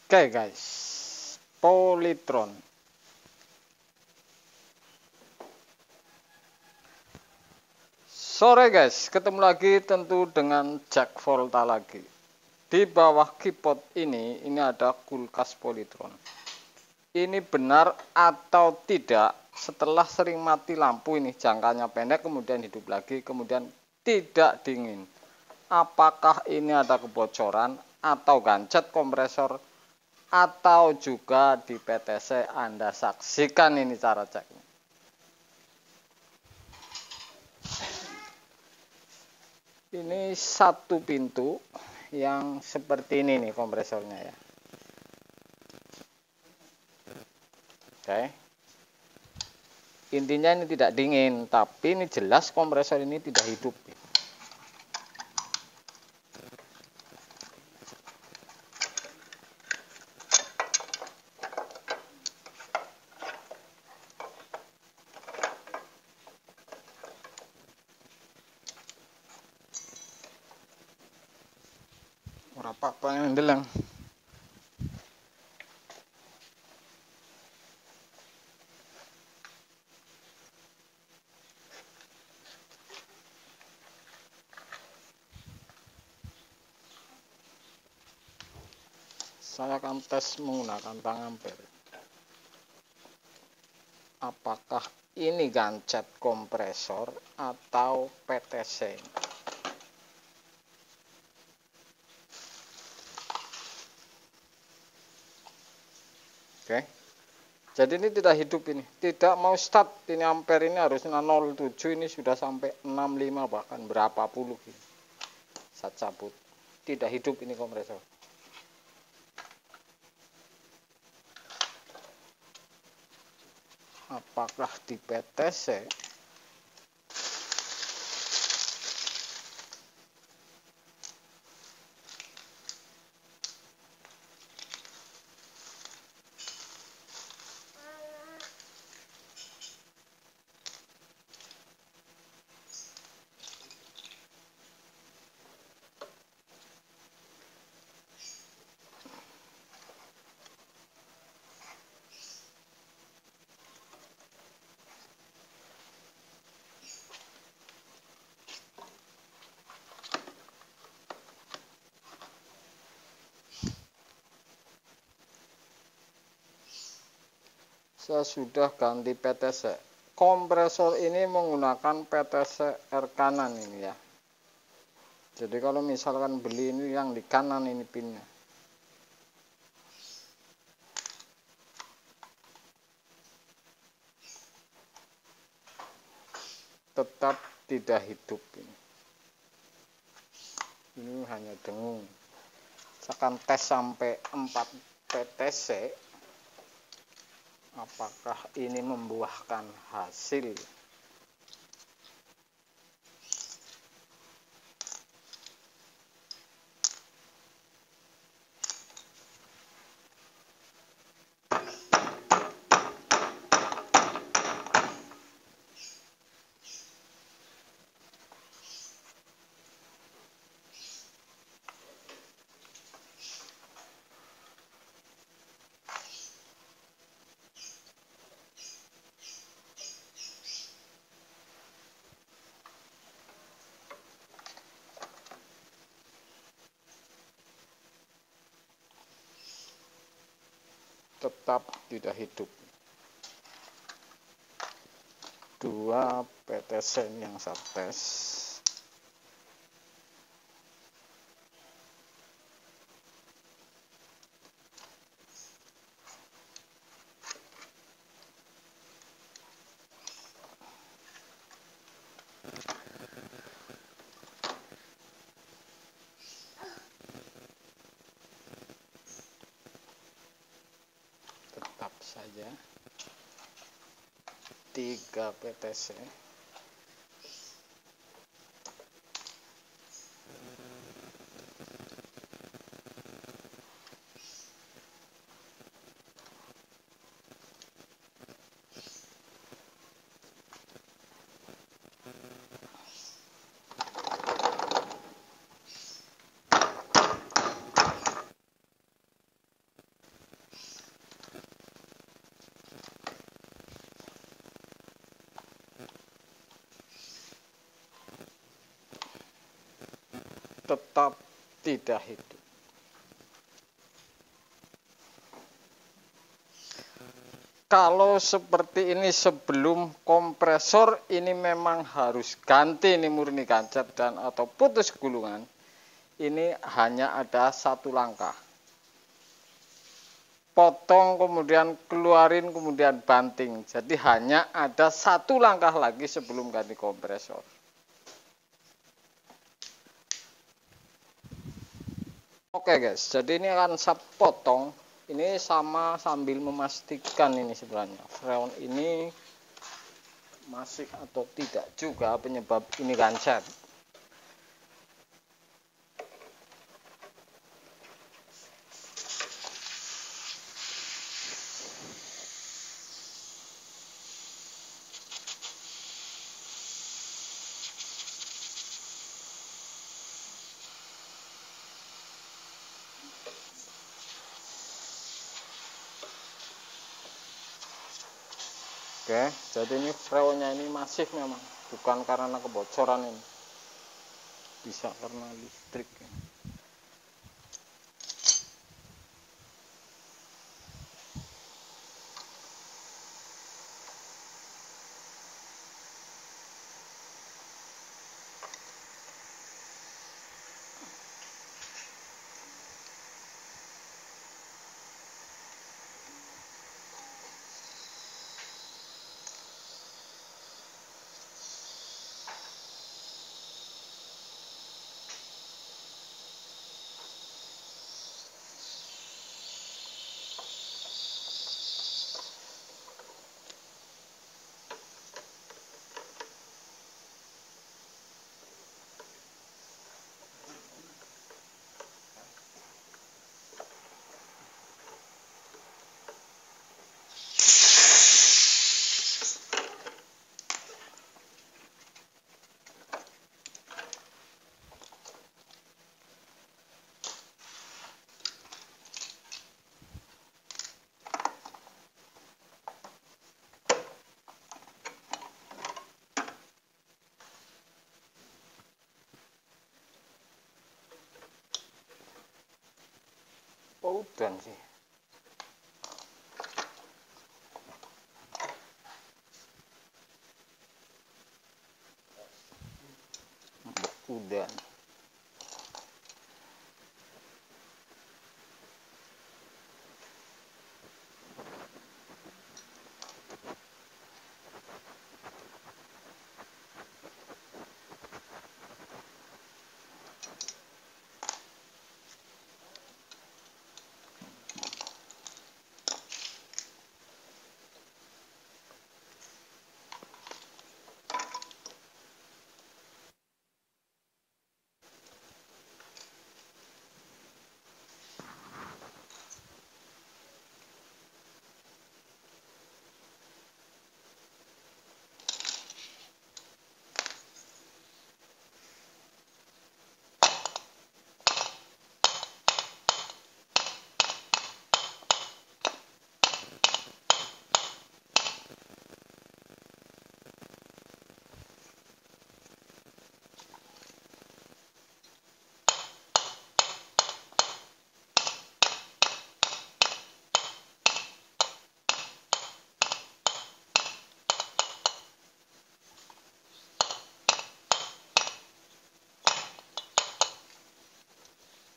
Oke guys, Polytron. Sore guys, ketemu lagi tentu dengan Jack Volta lagi. Di bawah keyboard ini ada kulkas Polytron. Ini benar atau tidak setelah sering mati lampu ini jangkanya pendek kemudian hidup lagi kemudian tidak dingin. Apakah ini ada kebocoran atau gancet kompresor atau juga di PTC? Anda saksikan ini cara ceknya. Ini satu pintu yang seperti ini nih kompresornya ya. Oke. Intinya ini tidak dingin, tapi ini jelas kompresor ini tidak hidup. Ora apa-apa yang ndeleng. Saya akan tes menggunakan tang ampere. Apakah ini gancet kompresor atau PTC? Oke. Jadi ini tidak hidup ini. Tidak mau start. Ini ampere ini harusnya 0,7, ini sudah sampai 65 bahkan berapa puluh ini. Saya cabut. Tidak hidup ini kompresor. Apakah di PTC? Saya sudah ganti PTC. Kompresor ini menggunakan PTC R kanan ini ya. Jadi kalau misalkan beli ini yang di kanan ini pinnya. Tetap tidak hidup ini. Ini hanya dengung. Saya akan tes sampai 4 PTC. Apakah ini membuahkan hasil? Tetap tidak hidup. 2 PTC yang saya tes. Tetap saja 3 PTC. tetap tidak hidup. Kalau seperti ini sebelum kompresor ini memang harus ganti ini murni kancet dan atau putus gulungan. Ini hanya ada satu langkah. Potong kemudian keluarin kemudian banting. Jadi hanya ada satu langkah lagi sebelum ganti kompresor. Oke guys, jadi ini akan saya potong. Ini sama sambil memastikan ini sebenarnya freon ini masih atau tidak juga penyebab ini kancet. Oke, jadi ini freonnya ini masif memang, bukan karena kebocoran ini, bisa karena listrik. Oh, udan sih. Udan.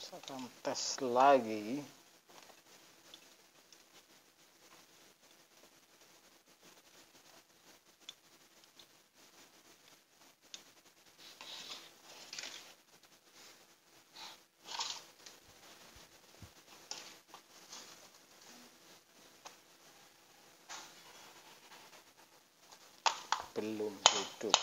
Saya akan tes lagi. Belum hidup.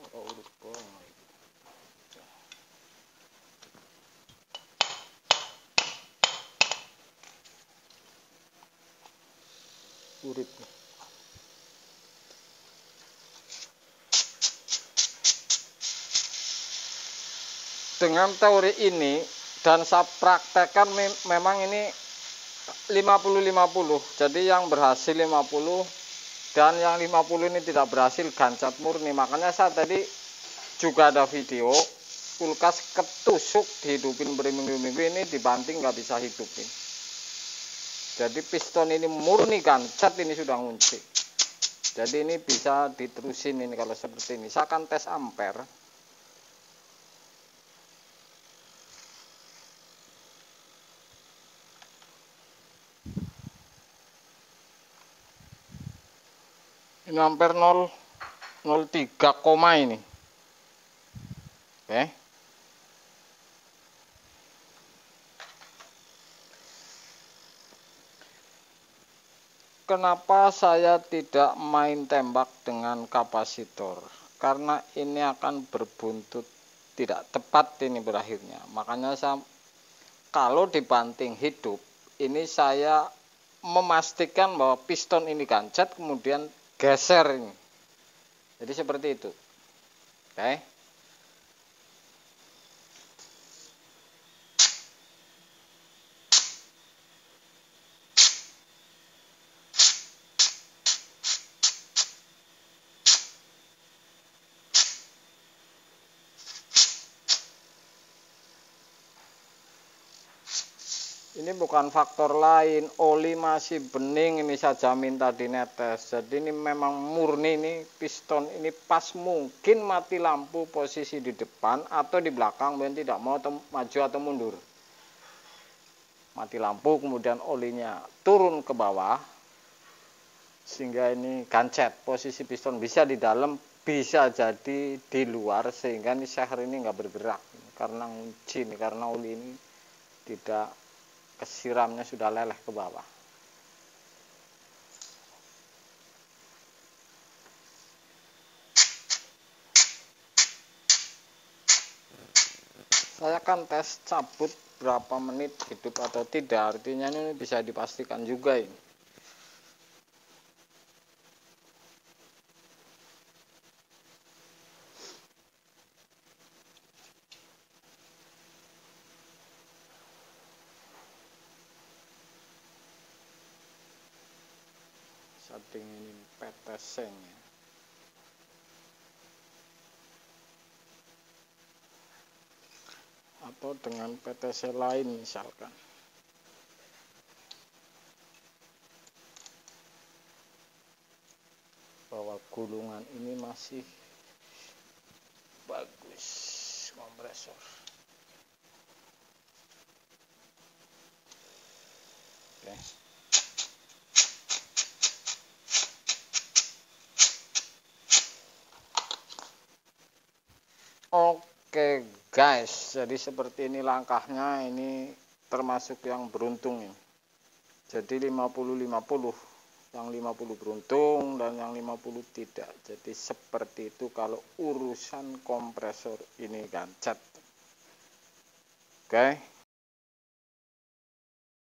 Oh, lupa. urip. Dengan teori ini dan saya praktekkan memang ini 50-50. Jadi yang berhasil 50 dan yang 50 ini tidak berhasil gancet murni. Makanya saya tadi juga ada video kulkas ketusuk dihidupin berminggu-minggu ini dibanting nggak bisa hidupin. Jadi piston ini murni gancet ini sudah ngunci. Jadi ini bisa diterusin ini kalau seperti ini. Saya akan tes ampere. Ini ampere 0,03 koma ini. Oke. Kenapa saya tidak main tembak dengan kapasitor? Karena ini akan berbuntut, tidak tepat ini berakhirnya. Makanya saya kalau dibanting hidup, ini saya memastikan bahwa piston ini gancet kemudian geser ini. Jadi seperti itu. Oke. Ini bukan faktor lain, oli masih bening ini saya jamin tadi netes. Jadi ini memang murni ini piston ini pas mungkin mati lampu posisi di depan atau di belakang dan tidak mau maju atau mundur. Mati lampu kemudian olinya turun ke bawah sehingga ini gancet. Posisi piston bisa di dalam bisa jadi di luar sehingga ini seher ini nggak bergerak karena ngunci nih, karena oli ini tidak kesiramnya sudah leleh ke bawah. Saya akan tes cabut berapa menit hidup atau tidak, artinya ini bisa dipastikan juga ini. Setting ini PTC nya. Atau dengan PTC lain misalkan. Bahwa gulungan ini masih bagus kompresor. Oke. Oke guys, jadi seperti ini langkahnya, ini termasuk yang beruntung ini. Jadi 50-50, yang 50 beruntung dan yang 50 tidak. Jadi seperti itu kalau urusan kompresor ini gancet. Oke.